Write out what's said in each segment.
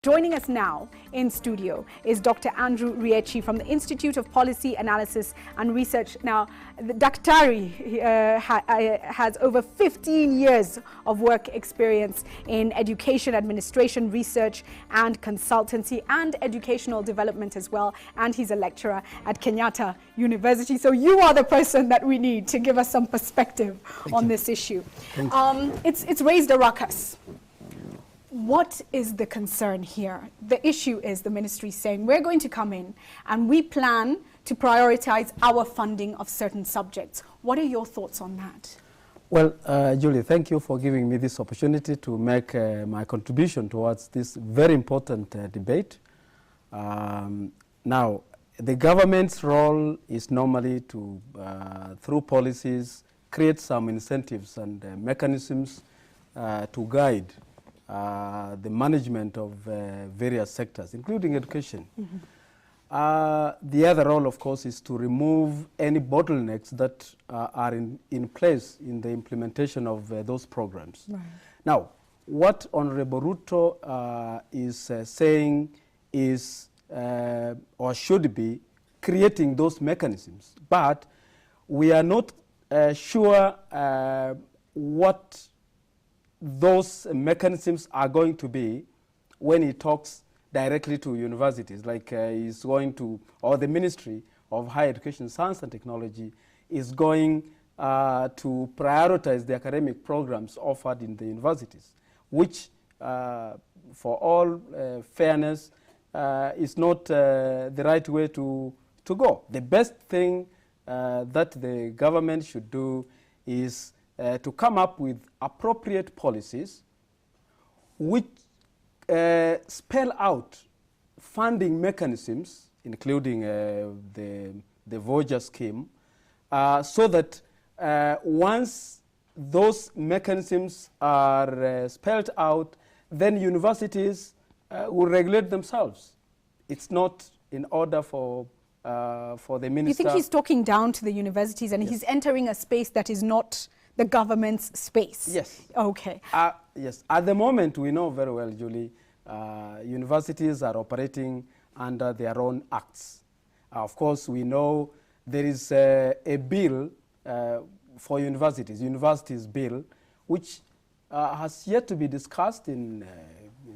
Joining us now in studio is Dr. Andrew Riechi from the Institute of Policy Analysis and Research. Now, the Daktari has over 15 years of work experience in education, administration, research and consultancy and educational development as well. And he's a lecturer at Kenyatta University. So you are the person that we need to give us some perspective on this issue. It's raised a ruckus. What is the concern here? The issue is the ministry saying we're going to come in and we plan to prioritize our funding of certain subjects. What are your thoughts on that? Well, Julie, thank you for giving me this opportunity to make my contribution towards this very important debate. Now, the government's role is normally to, through policies, create some incentives and mechanisms to guide the management of various sectors, including education. The other role, of course, is to remove any bottlenecks that are in place in the implementation of those programs. Right. Now, what Honorable Ruto is saying is, or should be, creating those mechanisms. But we are not sure what those mechanisms are going to be when he talks directly to universities, like he's going to, or the Ministry of Higher Education, Science and Technology is going to prioritize the academic programs offered in the universities, which for all fairness is not the right way to go. The best thing that the government should do is to come up with appropriate policies which spell out funding mechanisms, including the voucher scheme, so that once those mechanisms are spelled out, then universities will regulate themselves. It's not in order for the minister. You think he's talking down to the universities and he's entering a space that is not the government's space? Yes. Okay. Yes. At the moment, we know very well, Julie, universities are operating under their own acts. Of course, we know there is a bill for universities bill, which has yet to be discussed in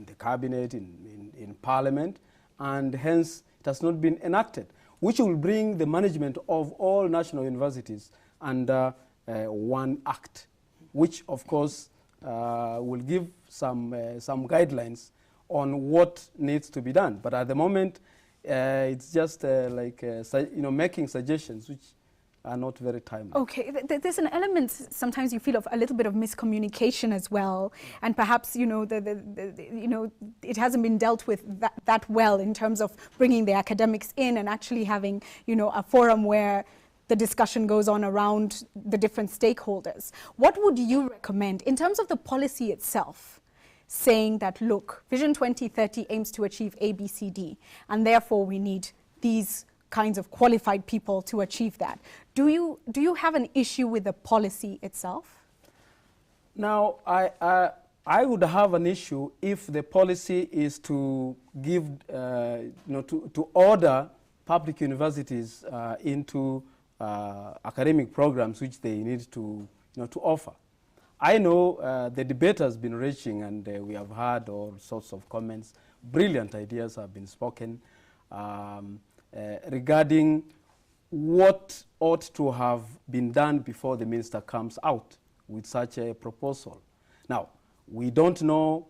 the cabinet, in parliament, and hence it has not been enacted, which will bring the management of all national universities under one act, which of course will give some guidelines on what needs to be done. But at the moment, it's just making suggestions which are not very timely. Okay, there's an element sometimes you feel of a little bit of miscommunication as well, and perhaps it hasn't been dealt with that well in terms of bringing the academics in and actually having a forum where the discussion goes on around the different stakeholders. What would you recommend in terms of the policy itself, saying that, look, Vision 2030 aims to achieve A, B, C, D, and therefore we need these kinds of qualified people to achieve that? Do you have an issue with the policy itself? Now, I would have an issue if the policy is to give, to order public universities into academic programs which they need to offer. I know the debate has been raging, and we have heard all sorts of comments. Brilliant ideas have been spoken regarding what ought to have been done before the minister comes out with such a proposal. Now, we don't know,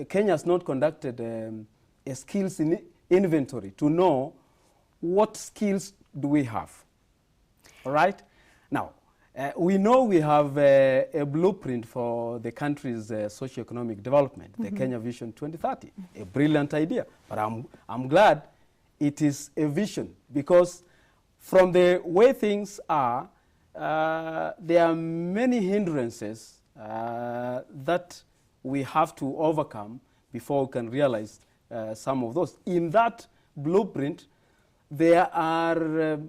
Kenya has not conducted a skills inventory to know what skills do we have. All right? Now, we know we have a blueprint for the country's socio-economic development, the Kenya Vision 2030, a brilliant idea. But I'm glad it is a vision, because from the way things are, there are many hindrances that we have to overcome before we can realize some of those. In that blueprint, there are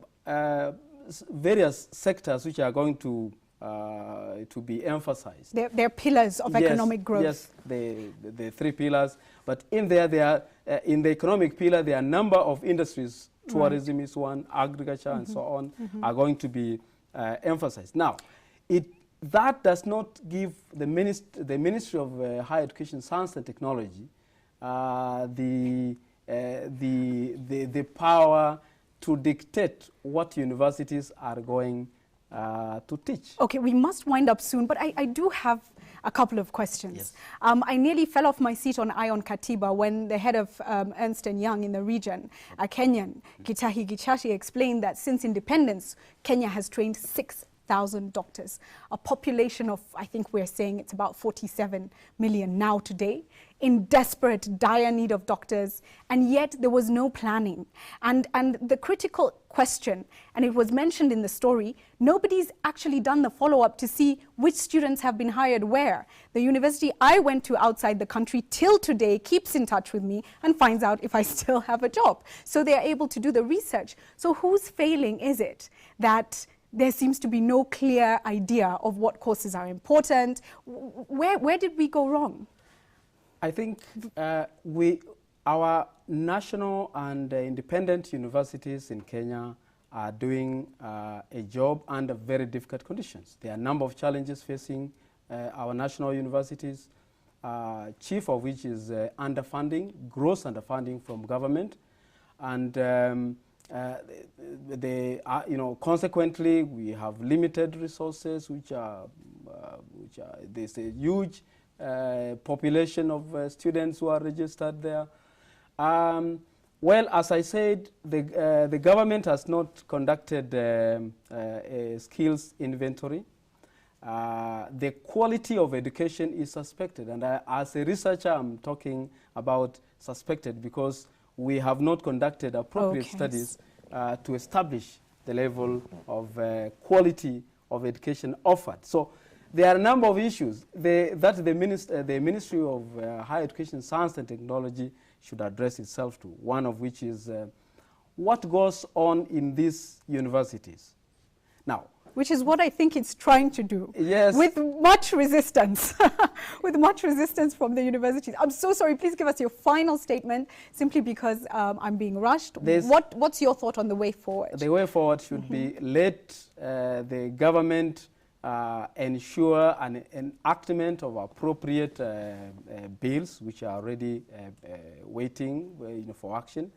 various sectors which are going to to be emphasized. They're pillars of economic growth. Yes, the three pillars. But in there are, in the economic pillar, there are a number of industries. Tourism is one, agriculture and so on, are going to be emphasized. Now, that does not give the Ministry of Higher Education, Science and Technology the power to dictate what universities are going to teach. Okay, we must wind up soon, but I do have a couple of questions. Yes. I nearly fell off my seat on Ion Katiba when the head of Ernst & Young in the region, a Kenyan, Gitahi Gichuru, explained that since independence, Kenya has trained 6,000 doctors. A population of, I think we're saying it's about 47 million now today, in desperate, dire need of doctors, and yet there was no planning. And the critical question, and it was mentioned in the story, nobody's actually done the follow-up to see which students have been hired where. The university I went to outside the country till today keeps in touch with me and finds out if I still have a job. So they are able to do the research. So whose failing is it that there seems to be no clear idea of what courses are important? Where did we go wrong? I think our national and independent universities in Kenya are doing a job under very difficult conditions. There are a number of challenges facing our national universities, chief of which is underfunding, gross underfunding from government, and consequently we have limited resources, there's a huge population of students who are registered there. Well, as I said, the government has not conducted a skills inventory. The quality of education is suspected, and as a researcher, I'm talking about suspected because we have not conducted appropriate studies to establish the level of quality of education offered. So there are a number of issues that the Ministry of Higher Education, Science and Technology should address itself to, one of which is what goes on in these universities. Now, which is what I think it's trying to do. Yes. With much resistance, with much resistance from the universities. I'm so sorry, please give us your final statement, simply because I'm being rushed. What's your thought on the way forward? The way forward should be let the government ensure an enactment of appropriate bills which are already waiting for action.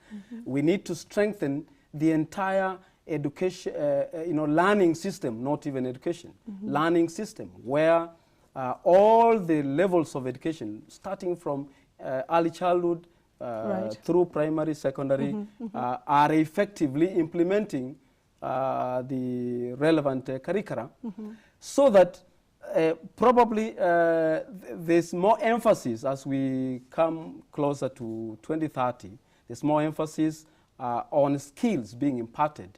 We need to strengthen the entire education, learning system, not even education, learning system, where all the levels of education, starting from early childhood through primary, secondary, are effectively implementing the relevant curricula, so that probably there's more emphasis as we come closer to 2030, there's more emphasis on skills being imparted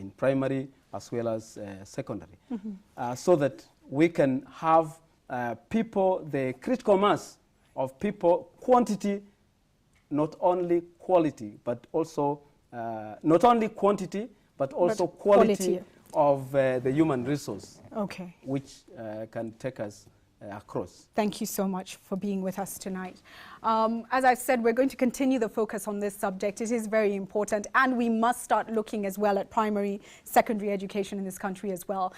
in primary as well as secondary, so that we can have people, the critical mass of people, quantity, not only quality, but also not only quantity, but also quality of the human resource, which can take us across. Thank you so much for being with us tonight. As I said, we're going to continue the focus on this subject. It is very important, and we must start looking as well at primary, secondary education in this country as well.